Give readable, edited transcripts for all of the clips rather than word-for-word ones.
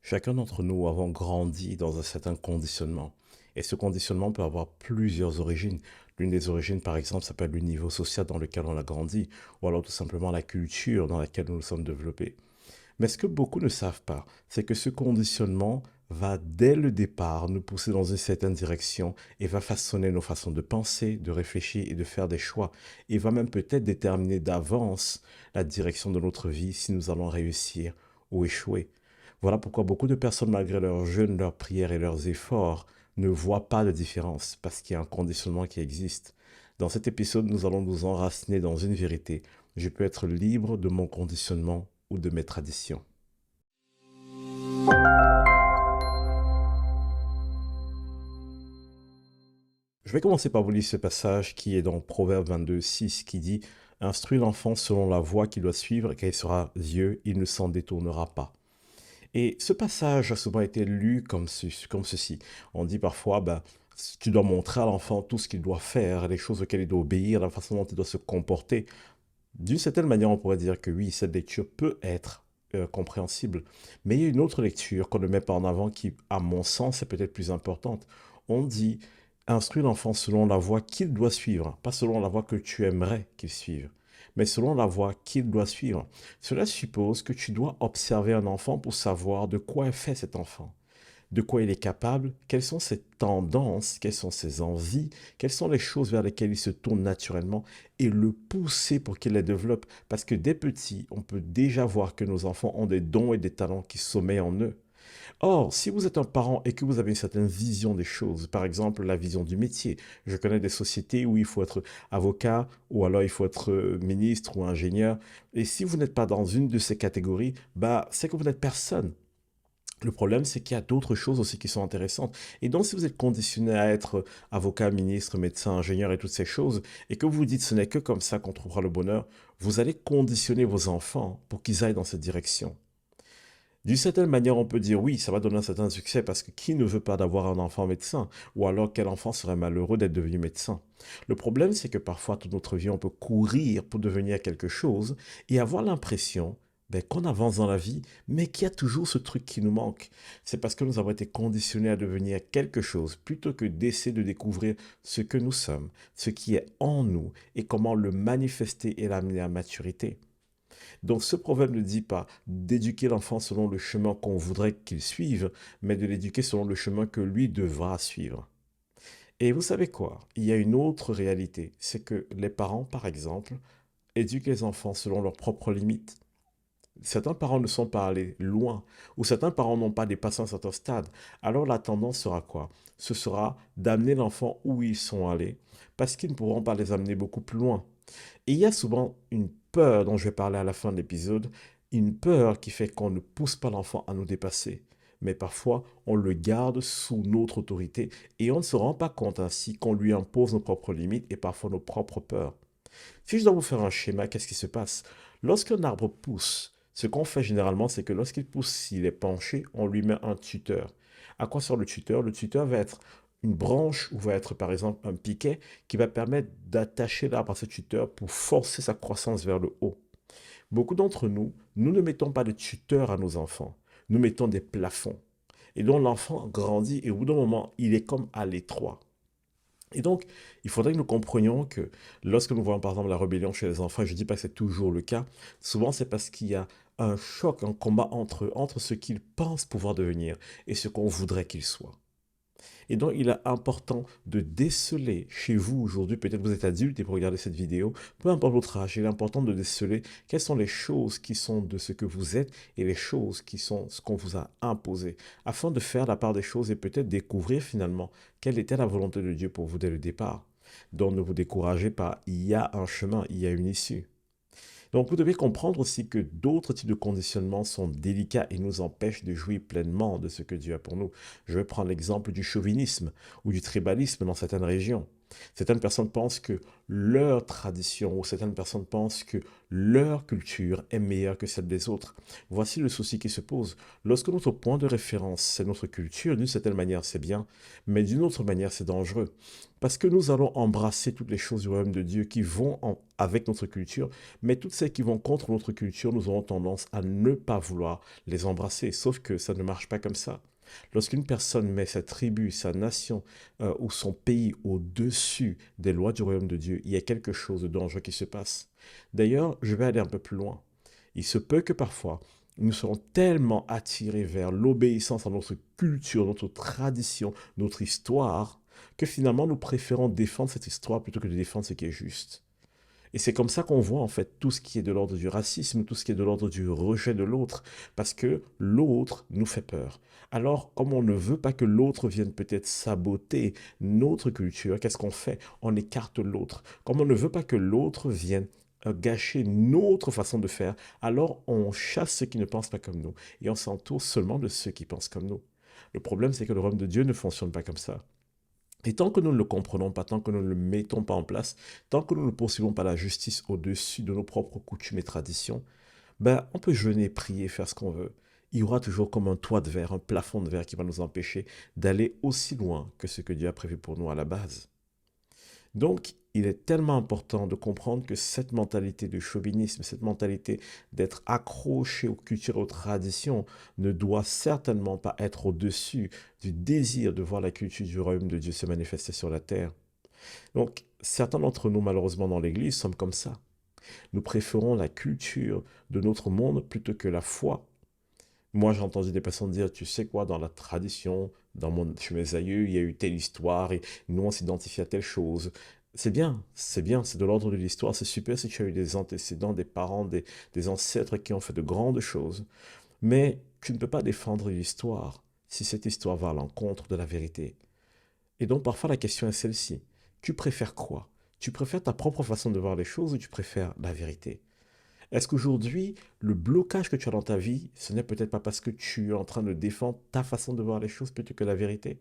Chacun d'entre nous avons grandi dans un certain conditionnement. Et ce conditionnement peut avoir plusieurs origines. L'une des origines, par exemple, s'appelle le niveau social dans lequel on a grandi, ou alors tout simplement la culture dans laquelle nous nous sommes développés. Mais ce que beaucoup ne savent pas, c'est que ce conditionnement va dès le départ nous pousser dans une certaine direction et va façonner nos façons de penser, de réfléchir et de faire des choix. Et va même peut-être déterminer d'avance la direction de notre vie si nous allons réussir ou échouer. Voilà pourquoi beaucoup de personnes, malgré leurs jeûnes, leurs prières et leurs efforts, ne voient pas de différence parce qu'il y a un conditionnement qui existe. Dans cet épisode, nous allons nous enraciner dans une vérité. Je peux être libre de mon conditionnement ou de mes traditions. Je vais commencer par vous lire ce passage qui est dans Proverbe 22, 6, qui dit Instruis l'enfant selon la voie qu'il doit suivre, et quand il sera vieux, il ne s'en détournera pas. Et ce passage a souvent été lu comme ceci. On dit parfois, ben, tu dois montrer à l'enfant tout ce qu'il doit faire, les choses auxquelles il doit obéir, la façon dont il doit se comporter. D'une certaine manière, on pourrait dire que oui, cette lecture peut être compréhensible. Mais il y a une autre lecture qu'on ne met pas en avant qui, à mon sens, est peut-être plus importante. On dit, instruis l'enfant selon la voie qu'il doit suivre, pas selon la voie que tu aimerais qu'il suive, mais selon la voie qu'il doit suivre. Cela suppose que tu dois observer un enfant pour savoir de quoi est fait cet enfant, de quoi il est capable, quelles sont ses tendances, quelles sont ses envies, quelles sont les choses vers lesquelles il se tourne naturellement et le pousser pour qu'il les développe. Parce que dès petit, on peut déjà voir que nos enfants ont des dons et des talents qui sommeillent en eux. Or, si vous êtes un parent et que vous avez une certaine vision des choses, par exemple la vision du métier, je connais des sociétés où il faut être avocat ou alors il faut être ministre ou ingénieur, et si vous n'êtes pas dans une de ces catégories, bah, c'est que vous n'êtes personne. Le problème, c'est qu'il y a d'autres choses aussi qui sont intéressantes. Et donc, si vous êtes conditionné à être avocat, ministre, médecin, ingénieur et toutes ces choses, et que vous vous dites ce n'est que comme ça qu'on trouvera le bonheur, vous allez conditionner vos enfants pour qu'ils aillent dans cette direction. D'une certaine manière, on peut dire oui, ça va donner un certain succès parce que qui ne veut pas d'avoir un enfant médecin? Ou alors quel enfant serait malheureux d'être devenu médecin? Le problème, c'est que parfois, toute notre vie, on peut courir pour devenir quelque chose et avoir l'impression qu'on avance dans la vie, mais qu'il y a toujours ce truc qui nous manque. C'est parce que nous avons été conditionnés à devenir quelque chose plutôt que d'essayer de découvrir ce que nous sommes, ce qui est en nous et comment le manifester et l'amener à maturité. Donc ce proverbe ne dit pas d'éduquer l'enfant selon le chemin qu'on voudrait qu'il suive, mais de l'éduquer selon le chemin que lui devra suivre. Et vous savez quoi? Il y a une autre réalité, c'est que les parents, par exemple, éduquent les enfants selon leurs propres limites. Certains parents ne sont pas allés loin, ou certains parents n'ont pas dépassé un certain stade. Alors la tendance sera quoi? Ce sera d'amener l'enfant où ils sont allés, parce qu'ils ne pourront pas les amener beaucoup plus loin. Et il y a souvent une peur dont je vais parler à la fin de l'épisode, une peur qui fait qu'on ne pousse pas l'enfant à nous dépasser. Mais parfois, on le garde sous notre autorité et on ne se rend pas compte ainsi qu'on lui impose nos propres limites et parfois nos propres peurs. Si je dois vous faire un schéma, qu'est-ce qui se passe? Lorsqu'un arbre pousse, ce qu'on fait généralement, c'est que lorsqu'il pousse, s'il est penché, on lui met un tuteur. À quoi sert le tuteur? Le tuteur va être une branche ou va être par exemple un piquet qui va permettre d'attacher l'arbre à ce tuteur pour forcer sa croissance vers le haut. Beaucoup d'entre nous, nous ne mettons pas de tuteur à nos enfants, nous mettons des plafonds. Et donc l'enfant grandit et au bout d'un moment, il est comme à l'étroit. Et donc, il faudrait que nous comprenions que lorsque nous voyons par exemple la rébellion chez les enfants, et je ne dis pas que c'est toujours le cas, souvent c'est parce qu'il y a un choc, un combat entre ce qu'ils pensent pouvoir devenir et ce qu'on voudrait qu'ils soient. Et donc, il est important de déceler chez vous aujourd'hui, peut-être vous êtes adulte et pour regarder cette vidéo, peu importe votre âge, il est important de déceler quelles sont les choses qui sont de ce que vous êtes et les choses qui sont ce qu'on vous a imposé, afin de faire la part des choses et peut-être découvrir finalement quelle était la volonté de Dieu pour vous dès le départ. Donc, ne vous découragez pas, il y a un chemin, il y a une issue. Donc, vous devez comprendre aussi que d'autres types de conditionnements sont délicats et nous empêchent de jouir pleinement de ce que Dieu a pour nous. Je vais prendre l'exemple du chauvinisme ou du tribalisme dans certaines régions. Certaines personnes pensent que leur tradition ou certaines personnes pensent que leur culture est meilleure que celle des autres. Voici le souci qui se pose. Lorsque notre point de référence, c'est notre culture, d'une certaine manière, c'est bien, mais d'une autre manière, c'est dangereux. Parce que nous allons embrasser toutes les choses du royaume de Dieu qui vont avec notre culture, mais toutes celles qui vont contre notre culture, nous aurons tendance à ne pas vouloir les embrasser. Sauf que ça ne marche pas comme ça. Lorsqu'une personne met sa tribu, sa nation ou son pays au-dessus des lois du royaume de Dieu, il y a quelque chose de dangereux qui se passe. D'ailleurs, je vais aller un peu plus loin. Il se peut que parfois, nous serons tellement attirés vers l'obéissance à notre culture, notre tradition, notre histoire, que finalement nous préférons défendre cette histoire plutôt que de défendre ce qui est juste. Et c'est comme ça qu'on voit en fait tout ce qui est de l'ordre du racisme, tout ce qui est de l'ordre du rejet de l'autre, parce que l'autre nous fait peur. Alors, comme on ne veut pas que l'autre vienne peut-être saboter notre culture, qu'est-ce qu'on fait? On écarte l'autre. Comme on ne veut pas que l'autre vienne gâcher notre façon de faire, alors on chasse ceux qui ne pensent pas comme nous et on s'entoure seulement de ceux qui pensent comme nous. Le problème, c'est que le royaume de Dieu ne fonctionne pas comme ça. Et tant que nous ne le comprenons pas, tant que nous ne le mettons pas en place, tant que nous ne poursuivons pas la justice au-dessus de nos propres coutumes et traditions, ben, on peut jeûner, prier, faire ce qu'on veut. Il y aura toujours comme un toit de verre, un plafond de verre qui va nous empêcher d'aller aussi loin que ce que Dieu a prévu pour nous à la base. Donc, il est tellement important de comprendre que cette mentalité de chauvinisme, cette mentalité d'être accroché aux cultures et aux traditions ne doit certainement pas être au-dessus du désir de voir la culture du royaume de Dieu se manifester sur la terre. Donc, certains d'entre nous, malheureusement, dans l'Église, sommes comme ça. Nous préférons la culture de notre monde plutôt que la foi. Moi, j'ai entendu des personnes dire, tu sais quoi, dans la tradition, chez mes aïeux, il y a eu telle histoire et nous, on s'identifie à telle chose. C'est bien, c'est de l'ordre de l'histoire. C'est super si tu as eu des antécédents, des parents, des ancêtres qui ont fait de grandes choses. Mais tu ne peux pas défendre l'histoire si cette histoire va à l'encontre de la vérité. Et donc, parfois, la question est celle-ci. Tu préfères quoi? Tu préfères ta propre façon de voir les choses ou tu préfères la vérité? Est-ce qu'aujourd'hui, le blocage que tu as dans ta vie, ce n'est peut-être pas parce que tu es en train de défendre ta façon de voir les choses plutôt que la vérité?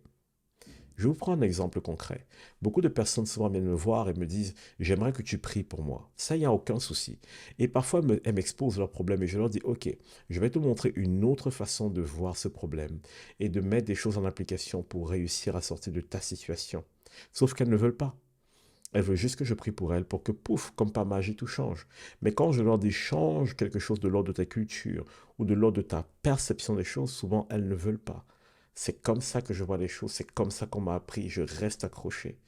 Je vous prends un exemple concret. Beaucoup de personnes souvent viennent me voir et me disent, j'aimerais que tu pries pour moi. Ça, il n'y a aucun souci. Et parfois, elles m'exposent leurs problèmes et je leur dis, OK, je vais te montrer une autre façon de voir ce problème et de mettre des choses en application pour réussir à sortir de ta situation. Sauf qu'elles ne veulent pas. Elle veut juste que je prie pour elle pour que, pouf, comme par magie, tout change. Mais quand je leur dis change quelque chose de l'ordre de ta culture ou de l'ordre de ta perception des choses, souvent elles ne veulent pas. C'est comme ça que je vois les choses, c'est comme ça qu'on m'a appris, je reste accroché.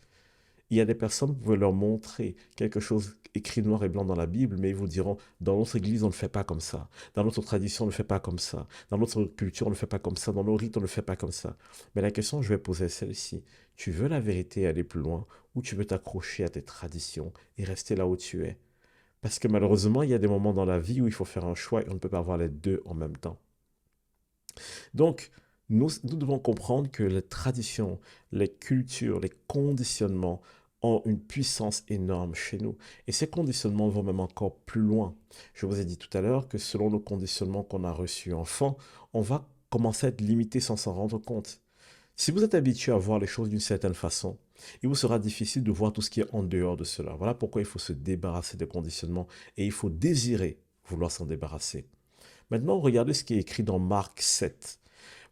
Il y a des personnes, vous pouvez leur montrer quelque chose écrit noir et blanc dans la Bible, mais ils vous diront, dans notre église, on ne fait pas comme ça. Dans notre tradition, on ne fait pas comme ça. Dans notre culture, on ne fait pas comme ça. Dans nos rites, on ne fait pas comme ça. Mais la question que je vais poser est celle-ci. Tu veux la vérité et aller plus loin, ou tu veux t'accrocher à tes traditions et rester là où tu es? Parce que malheureusement, il y a des moments dans la vie où il faut faire un choix et on ne peut pas avoir les deux en même temps. Donc, nous devons comprendre que les traditions, les cultures, les conditionnements ont une puissance énorme chez nous. Et ces conditionnements vont même encore plus loin. Je vous ai dit tout à l'heure que selon nos conditionnements qu'on a reçus enfant, on va commencer à être limité sans s'en rendre compte. Si vous êtes habitué à voir les choses d'une certaine façon, il vous sera difficile de voir tout ce qui est en dehors de cela. Voilà pourquoi il faut se débarrasser des conditionnements et il faut désirer vouloir s'en débarrasser. Maintenant, regardez ce qui est écrit dans Marc 7.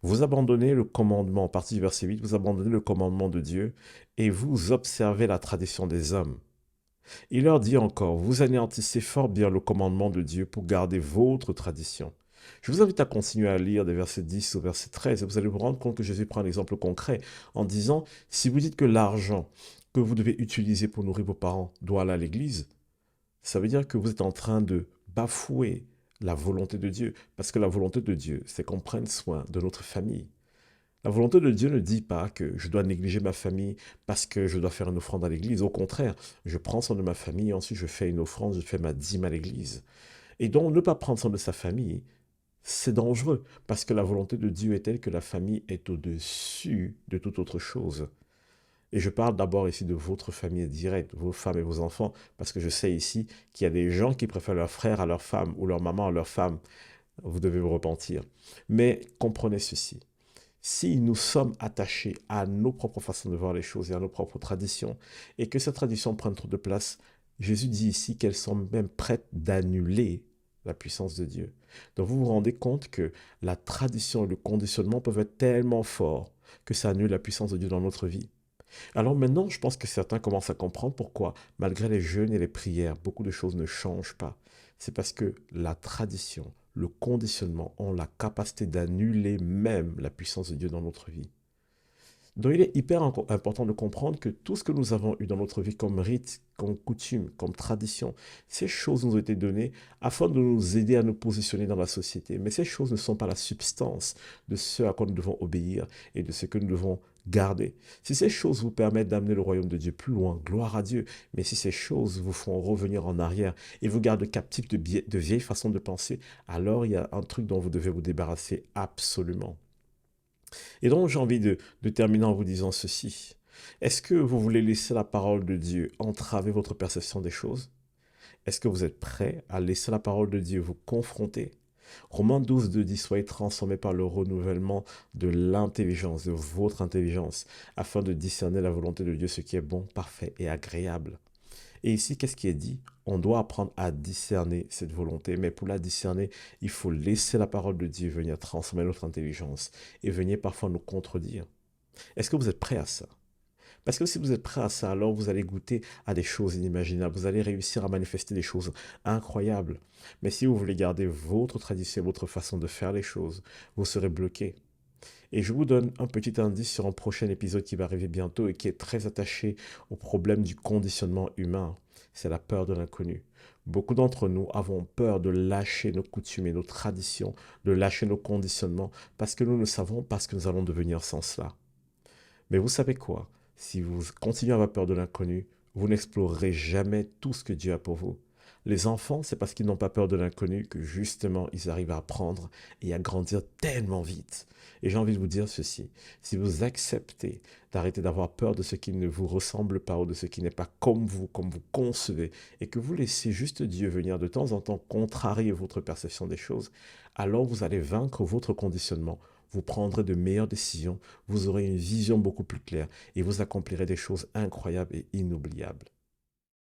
Vous abandonnez le commandement, à partir du verset 8, vous abandonnez le commandement de Dieu et vous observez la tradition des hommes. Il leur dit encore, vous anéantissez fort bien le commandement de Dieu pour garder votre tradition. Je vous invite à continuer à lire des versets 10 au verset 13 et vous allez vous rendre compte que Jésus prend un exemple concret en disant, si vous dites que l'argent que vous devez utiliser pour nourrir vos parents doit aller à l'église, ça veut dire que vous êtes en train de bafouer la volonté de Dieu. Parce que la volonté de Dieu, c'est qu'on prenne soin de notre famille. La volonté de Dieu ne dit pas que je dois négliger ma famille parce que je dois faire une offrande à l'église. Au contraire, je prends soin de ma famille et ensuite je fais une offrande, je fais ma dîme à l'église. Et donc, ne pas prendre soin de sa famille, c'est dangereux parce que la volonté de Dieu est telle que la famille est au-dessus de toute autre chose. Et je parle d'abord ici de votre famille directe, vos femmes et vos enfants, parce que je sais ici qu'il y a des gens qui préfèrent leur frère à leur femme ou leur maman à leur femme. Vous devez vous repentir. Mais comprenez ceci. Si nous sommes attachés à nos propres façons de voir les choses et à nos propres traditions, et que ces traditions prennent trop de place, Jésus dit ici qu'elles sont même prêtes d'annuler la puissance de Dieu. Donc vous vous rendez compte que la tradition et le conditionnement peuvent être tellement forts que ça annule la puissance de Dieu dans notre vie. Alors maintenant, je pense que certains commencent à comprendre pourquoi, malgré les jeûnes et les prières, beaucoup de choses ne changent pas. C'est parce que la tradition, le conditionnement ont la capacité d'annuler même la puissance de Dieu dans notre vie. Donc il est hyper important de comprendre que tout ce que nous avons eu dans notre vie comme rite, comme coutume, comme tradition, ces choses nous ont été données afin de nous aider à nous positionner dans la société. Mais ces choses ne sont pas la substance de ce à quoi nous devons obéir et de ce que nous devons garder. Si ces choses vous permettent d'amener le royaume de Dieu plus loin, gloire à Dieu. Mais si ces choses vous font revenir en arrière et vous gardent captifs de vieilles façons de penser, alors il y a un truc dont vous devez vous débarrasser absolument. Et donc, j'ai envie de terminer en vous disant ceci. Est-ce que vous voulez laisser la parole de Dieu entraver votre perception des choses? Est-ce que vous êtes prêt à laisser la parole de Dieu vous confronter? Romains 12, dit, soyez transformés par le renouvellement de l'intelligence, de votre intelligence, afin de discerner la volonté de Dieu, ce qui est bon, parfait et agréable. Et ici, qu'est-ce qui est dit? On doit apprendre à discerner cette volonté, mais pour la discerner, il faut laisser la parole de Dieu venir transformer notre intelligence et venir parfois nous contredire. Est-ce que vous êtes prêt à ça? Parce que si vous êtes prêt à ça, alors vous allez goûter à des choses inimaginables, vous allez réussir à manifester des choses incroyables. Mais si vous voulez garder votre tradition, votre façon de faire les choses, vous serez bloqué. Et je vous donne un petit indice sur un prochain épisode qui va arriver bientôt et qui est très attaché au problème du conditionnement humain. C'est la peur de l'inconnu. Beaucoup d'entre nous avons peur de lâcher nos coutumes et nos traditions, de lâcher nos conditionnements, parce que nous ne savons pas ce que nous allons devenir sans cela. Mais vous savez quoi? Si vous continuez à avoir peur de l'inconnu, vous n'explorerez jamais tout ce que Dieu a pour vous. Les enfants, c'est parce qu'ils n'ont pas peur de l'inconnu que justement ils arrivent à apprendre et à grandir tellement vite. Et j'ai envie de vous dire ceci, si vous acceptez d'arrêter d'avoir peur de ce qui ne vous ressemble pas ou de ce qui n'est pas comme vous concevez, et que vous laissez juste Dieu venir de temps en temps contrarier votre perception des choses, alors vous allez vaincre votre conditionnement, vous prendrez de meilleures décisions, vous aurez une vision beaucoup plus claire et vous accomplirez des choses incroyables et inoubliables.